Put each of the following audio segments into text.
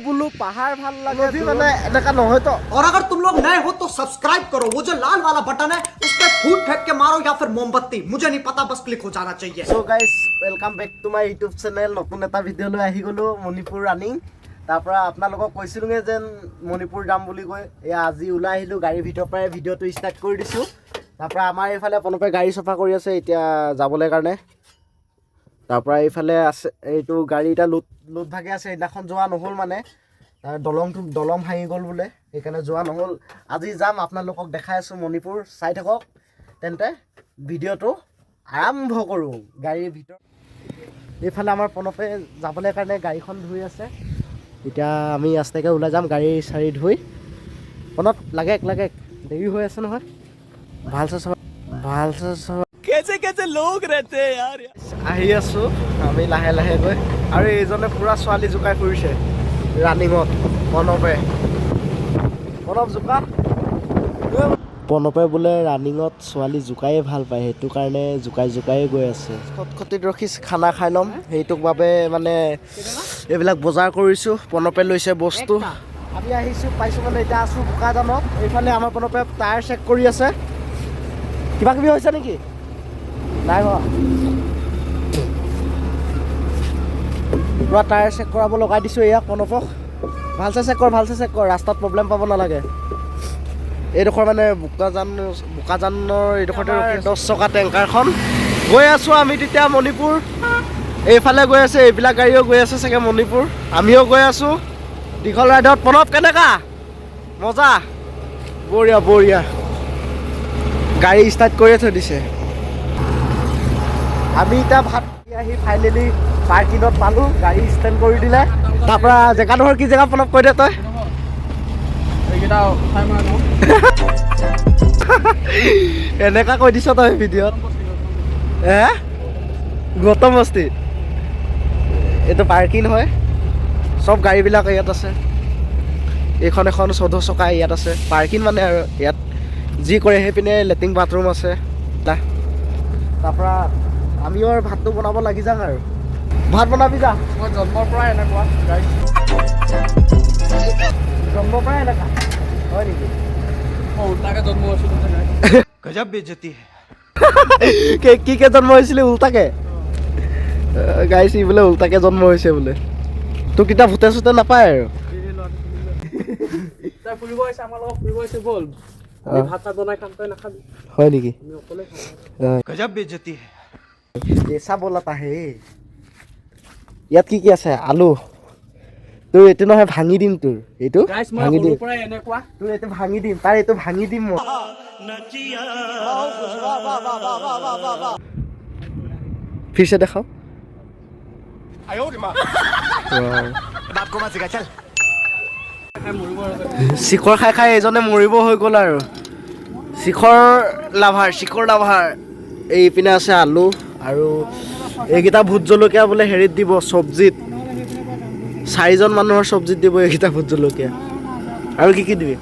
बोलू पहाड़ ভাল লাগে भी মানে এনেকা নহয় তো। और अगर तुम लोग नए हो तो सब्सक्राइब करो, वो जो लाल वाला बटन है उस पे फूट फेंक के मारो या फिर मोमबत्ती, मुझे नहीं पता, बस क्लिक हो जाना चाहिए। So guys welcome back to my YouTube channel. নতুন এটা ভিডিও লৈ আহি গলো মণিপুৰ ৰানিং। তাৰ পৰা আপোনালোকক কৈছিলুগে যেন মণিপুৰ যাম বুলি কৈ এয়া আজি ওলাই আহিলো গাড়ীৰ ভিতৰৰ পৰা ভিডিওটো ষ্টাৰ্ট কৰি দিছো। তাৰ পৰা আমাৰ এইফালে পনপে গাড়ী চফা কৰি আছে এতিয়া যাবলৈ কাৰণে। তাৰ পৰা এইফালে আছে এইটো গাড়ী এটা লুট ভাগে আছে, এদিনাখন যোৱা নহ'ল মানে দলং ভাঙি গ'ল বোলে, সেইকাৰণে যোৱা নহ'ল। আজি যাম আপোনালোকক দেখাই আছোঁ মণিপুৰ, চাই থাকক তেন্তে ভিডিঅ'টো আৰম্ভ কৰোঁ। গাড়ীৰ ভিতৰত এইফালে আমাৰ পনপে যাবলৈ কাৰণে গাড়ীখন ধুই আছে, এতিয়া আমি ৰাস্তাকে ওলাই যাম গাড়ী চাৰি ধুই। পনপ লাগে দেৰি হৈ আছে নহয়, ভালছে कैसे लोग रहते हैं यार। আহি আছো আমি লাহে লাহে গৈ, আৰু এইজনে পুৰা ছোৱালী জোকাই ফুৰিছে ৰানিঙত। পনপে বোলে ৰানিঙত ছোৱালী জোকায়ে ভাল পায়, সেইটো কাৰণে জোকাই গৈ আছে। খটখটিত ৰখি খানা খাই ল'ম, সেইটোক বাবে মানে এইবিলাক বজাৰ কৰিছোঁ। পনপে লৈছে বস্তু, আমি আহিছোঁ পাইছোঁ মানে এতিয়া আছোঁ বোকাজানত। এইফালে আমাৰ পনপে টায়াৰ চেক কৰি আছে। কিবা কিবি হৈছে নেকি? নাই হোৱা, পুৰা টায়াৰ চেক কৰাব লগাই দিছোঁ এয়া পনপক। ভালছে চেক কৰ, ৰাস্তাত প্ৰব্লেম পাব নালাগে। এইডোখৰ মানে বোকাজানৰ এইডোখৰতে 10 চকা টেংকাৰখন গৈ আছোঁ আমি তেতিয়া মণিপুৰ। এইফালে গৈ আছে, এইবিলাক গাড়ীও গৈ আছে চাগে মণিপুৰ, আমিও গৈ আছোঁ দীঘল ৰাইডত। পনপ কেনেকা মজা? বঢ়িয়া গাড়ী ষ্টাৰ্ট কৰিয়ে থৈ দিছে। আমি এতিয়া ভাত আহি ফাইনেলি পাৰ্কিঙত পালোঁ, গাড়ী ষ্টেণ্ড কৰি দিলে। তাৰপৰা জেগাডোখৰ কি জেগা পনপ কৈ দে তই। এনেকা কৈ দিছ তই ভিডিঅ'ত। গৌতম বস্তি এইটো পাৰ্কিং হয়, চব গাড়ীবিলাক ইয়াত আছে। এইখন এখন 14 চকা ইয়াত আছে পাৰ্কিং মানে, আৰু ইয়াত যি কৰে সেইপিনে লেট্ৰিন বাথৰুম আছে। তাৰপৰা আমিও আৰু ভাতটো বনাব লাগি যাম আৰু। ভাত বনাবি যা। মই জন্মৰ পৰাই এনেকুৱা হয় নেকি? গজব বেজতি কি জন্ম হৈছিলে উল্টাকে? গাইছ ই বোলে উল্টাকে জন্ম হৈছে বোলে। তোক কিতাপ ভূতে চুতে নাপায় আৰু। হয় নেকি? গজব বেজতি এচা বলাতা হে। ইয়াত কি আছে? আলু। তোৰ এইটো নহয় ভাঙি দিম, তোৰ এইটো ভাঙি দিম, তোৰ এইটো ভাঙি দিম, তাৰ এইটো ভাঙি দিম মই। ফিৰছে দেখাও। শিখৰ খাই এজনে মৰিব হৈ গ'ল আৰু। শিখৰ লাভাৰ। এইপিনে আছে আলু, আৰু এইকেইটা ভোট জলকীয়া বোলে হেৰিত দিব চব্জিত, 4জন মানুহৰ চব্জিত দিব এইকেইটা ভোট জলকীয়া। আৰু কি দিবি?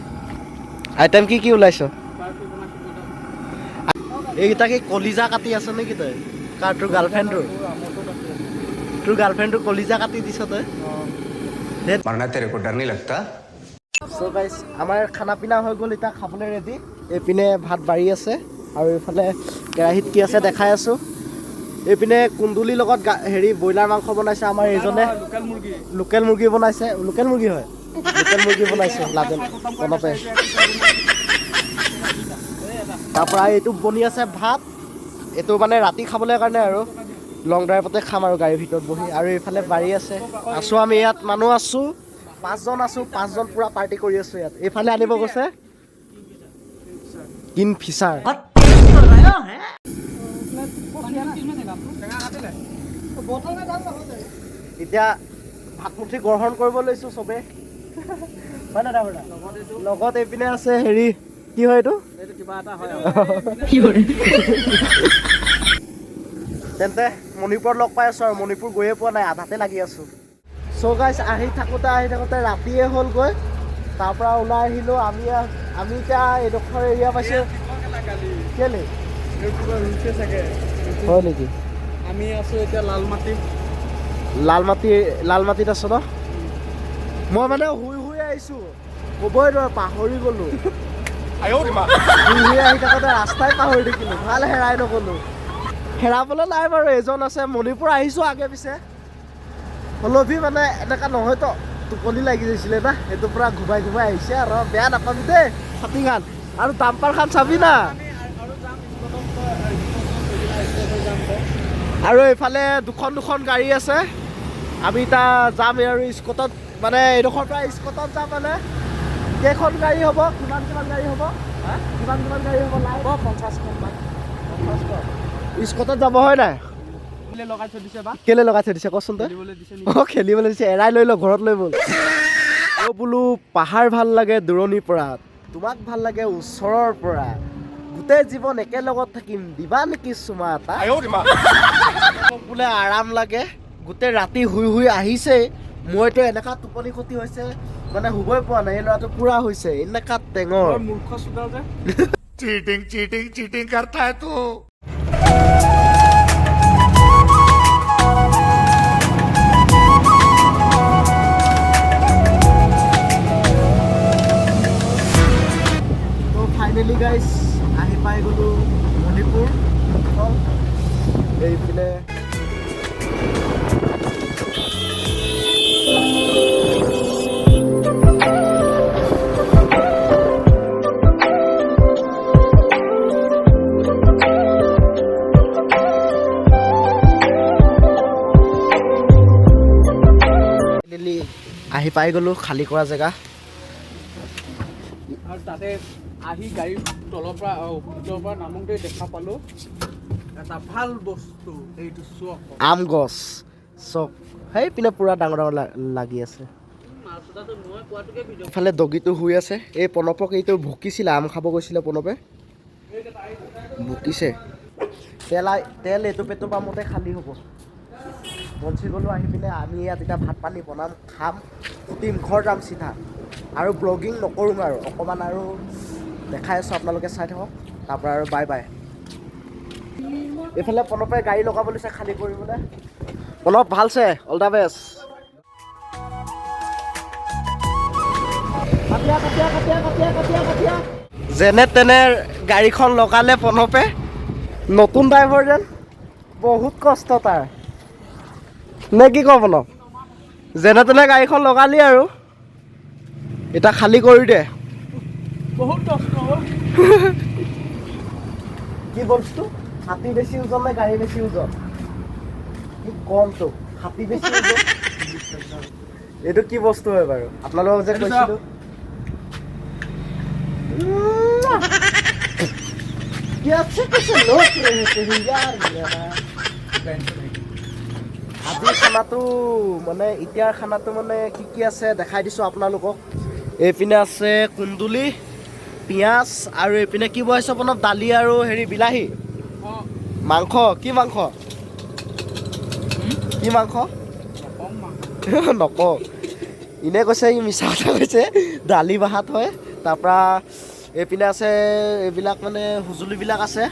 আইটেম কি ওলাইছ? এইকেইটা কি কলিজা কাটি আছে নেকি তই? কাৰ তোৰ গাৰ্লফ্ৰেণ্ডটোৰ কলিজা কাটি দিছ তই? So guys, আমাৰ খানা পিনা হৈ গ'ল, এতিয়া খাবলৈ ৰেডি। এইপিনে ভাত বাঢ়ি আছে, আৰু এইফালে কেৰাহীত কি আছে দেখাই আছোঁ। এইপিনে কুন্দুলিৰ লগত হেৰি ব্ৰইলাৰ মাংস বনাইছে আমাৰ এইজনে, লোকেল মুৰ্গী বনাইছে। লোকেল মুৰ্গী হয়, লোকেল মুৰ্গী বনাইছে লাজেন পনপে। তাৰপৰা এইটো বনি আছে ভাত, এইটো মানে ৰাতি খাবলৈ কাৰণে আৰু লং ড্ৰাইভতে খাম আৰু গাড়ীৰ ভিতৰত বহি। আৰু এইফালে বাৰী আছে, আছোঁ আমি ইয়াত মানুহ আছোঁ 5জন পুৰা পাৰ্টি কৰি আছোঁ ইয়াত। এইফালে আনিব গৈছে কিন ফিচাৰ। এতিয়া ভাতমুঠি গ্ৰহণ কৰিব লৈছোঁ চবে, হয় না দাদা? লগত এইপিনে আছে হেৰি কি হয় এইটো তেন্তে মণিপুৰত লগ পাই আছোঁ, আৰু মণিপুৰ গৈয়ে পোৱা নাই, আধাতে লাগি আছোঁ। চ' গাইছ আহি থাকোঁতে ৰাতিয়ে হ'লগৈ। তাৰপৰা ওলাই আহিলোঁ আমি এতিয়া এইডোখৰ এৰিয়া পাইছোঁ। কেলে হয় নেকি? আমি আছোঁ এতিয়া লালমাটিত আছোঁ ন? মই মানে শুই আহিছোঁ ক'বই নোৱাৰো পাহৰি গ'লোঁ শুই আহি থাকোঁতে ৰাস্তাই পাহৰি থাকিলোঁ ভাল হেৰাই নগ'লোঁ হেৰাবলৈ নাই বাৰু এজন আছে মণিপুৰ আহিছোঁ আগে পিছে হলভি মানে এনেকুৱা নহয়তো টোপনি লাগি গৈছিলে না সেইটো পূৰা ঘুমাই আহিছে আৰু বেয়া নাপাবি দেই ছাতিখান আৰু ডাম্পাৰখান চাবি না আৰু এইফালে দুখন গাড়ী আছে আমি এতিয়া যাম আৰু স্কটত মানে এইডোখৰ পৰা স্কটত যাম মানে কেইখন গাড়ী হ'ব কিমান গাড়ী হ'ব কিমান গাড়ী হ'ব লাগিব 50খন মান 50খন স্কটত যাব হয় নাই কেলে লগাই থৈ দিছে কচোন তই খেলিবলৈ দিছে এৰাই লৈ ল ঘৰত লৈ ব'ল বোলো পাহাৰ ভাল লাগে দূৰণিৰ পৰা তোমাক ভাল লাগে ওচৰৰ পৰা গোটেই জীৱন একেলগত থাকিম দিবা নেকি চুমা এটা বোলে আৰাম লাগে গোটেই ৰাতি শুই আহিছে মইতো এনেকুৱা টোপনি ক্ষতি হৈছে মানে শুবই পোৱা নাই এই ল'ৰাটো পুৰা হৈছে এনেকুৱা টেঙৰ মূৰ্খ চোদা যে চিটিং करता है तू ফাইনেলি গাইজ আহি পাই গ'লোঁ মণিপুৰ এইপিনে আহি পাই গ'লোঁ খালী কৰা জেগা আৰু তাতে আহি গাড়ীৰ তলৰ পৰা নামোতে দেখা পালোঁ এটা ভাল বস্তু এইটো চক আম গছ চক সেই পিনে পুৰা ডাঙৰ লাগি আছে ইফালে ডগীটো শুই আছে এই প্ৰণৱক এইটো ভুকিছিলে আম খাব গৈছিলে প্ৰণৱে ভুকিছে তেল এইটো পেটৰ পামতে খালী হ'ব বঞ্চি গ'লোঁ আহি পিনে আমি ইয়াত এতিয়া ভাত পানী বনাম খাম ফুটিম ঘৰ যাম চিধা আৰু ব্লগিং নকৰোঁ আৰু অকণমান আৰু দেখাই আছোঁ আপোনালোকে চাই থাকক তাৰপৰা আৰু বাই বাই এইফালে প্ৰণৱে গাড়ী লগাব লৈছে খালী কৰিবলৈ প্ৰণৱ ভালছে অল দ্য বেষ্ট যেনে তেনে গাড়ীখন লগালে প্ৰণৱে নতুন ড্ৰাইভাৰ যেন বহুত কষ্ট তাৰ নে কি কওঁ প্ৰণৱ যেনে তেনে গাড়ীখন লগালি আৰু এতিয়া খালী কৰি দে বহুত কষ্ট কি বস্তু হাতী বেছি ওজন নে গাড়ী বেছি ওজন কি কম তোক হাতী বেছি ওজন এইটো কি বস্তু হয় বাৰু আপোনালোকক যে কৈছিলোঁ আজিৰ খানাটো মানে এতিয়াৰ খানাটো মানে কি আছে দেখাই দিছোঁ আপোনালোকক এইপিনে আছে কুন্দুলি পিঁয়াজ আৰু এইপিনে কি বনাইছোঁ আপোনাৰ দালি আৰু হেৰি বিলাহী মাংস কি মাংস নকওঁ এনে কৈছে ই মিছা কথা কৈছে দালি ভাত হয় তাৰপৰা এইপিনে আছে এইবিলাক মানে সঁজুলিবিলাক আছে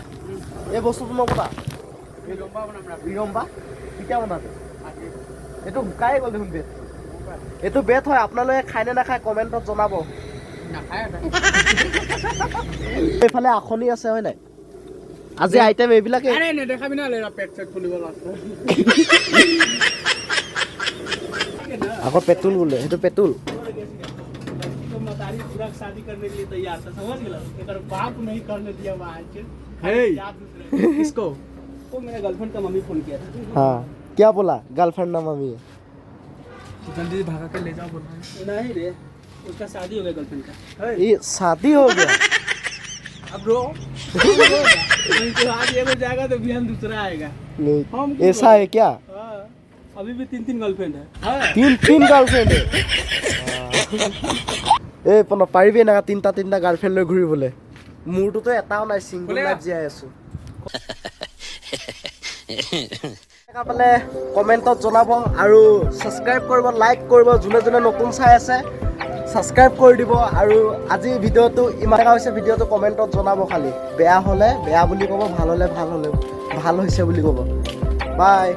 এই বস্তুটো নবনা বিৰম্বা কেতিয়া বনাবি এইটো শুকাই গ'ল দেখোন বেট এইটো বেট হয় আপোনালোকে খাই নে নাখায় কমেণ্টত জনাব এইফালে আসনি আছে হয় নাই আজি আইটেম এইবিলাকে নেদেখাবি না পেট চেট খুলিব আকৌ পেটুল বোলে সেইটো পেটুল शादी करने के लिए तैयार था समझ गया अगर बाप नहीं करने दिया आज किसको तो मेरे गर्लफ्रेंड का मम्मी फोन किया था हाँ क्या बोला गर्लफ्रेंड ना मम्मी जल्दी भागा के ले जाओ बोला नहीं रे उसका शादी हो गया गर्लफ्रेंड का ये शादी हो गया अब रो तो आज ये हो जाएगा तो बिहान दूसरा आएगा नहीं ऐसा है क्या अभी भी 3 गर्लफ्रेंड है तीन गर्लफ्रेंड है এই প্ৰণৱ পাৰিবি এনেকুৱা তিনিটা গাৰ্লফ্ৰেণ্ড লৈ ঘূৰিবলৈ মোৰটোতো এটাও নাই চিংগল লাইফ জীয়াই আছোঁ পালে কমেণ্টত জনাব আৰু ছাবস্ক্ৰাইব কৰিব লাইক কৰিব যোনে যোনে নতুন চাই আছে ছাবস্ক্ৰাইব কৰি দিব আৰু আজি ভিডিঅ'টো ইমান হৈছে ভিডিঅ'টো কমেণ্টত জনাব খালি বেয়া হ'লে বেয়া বুলি ক'ব ভাল হ'লে ভাল হৈছে বুলি ক'ব বাই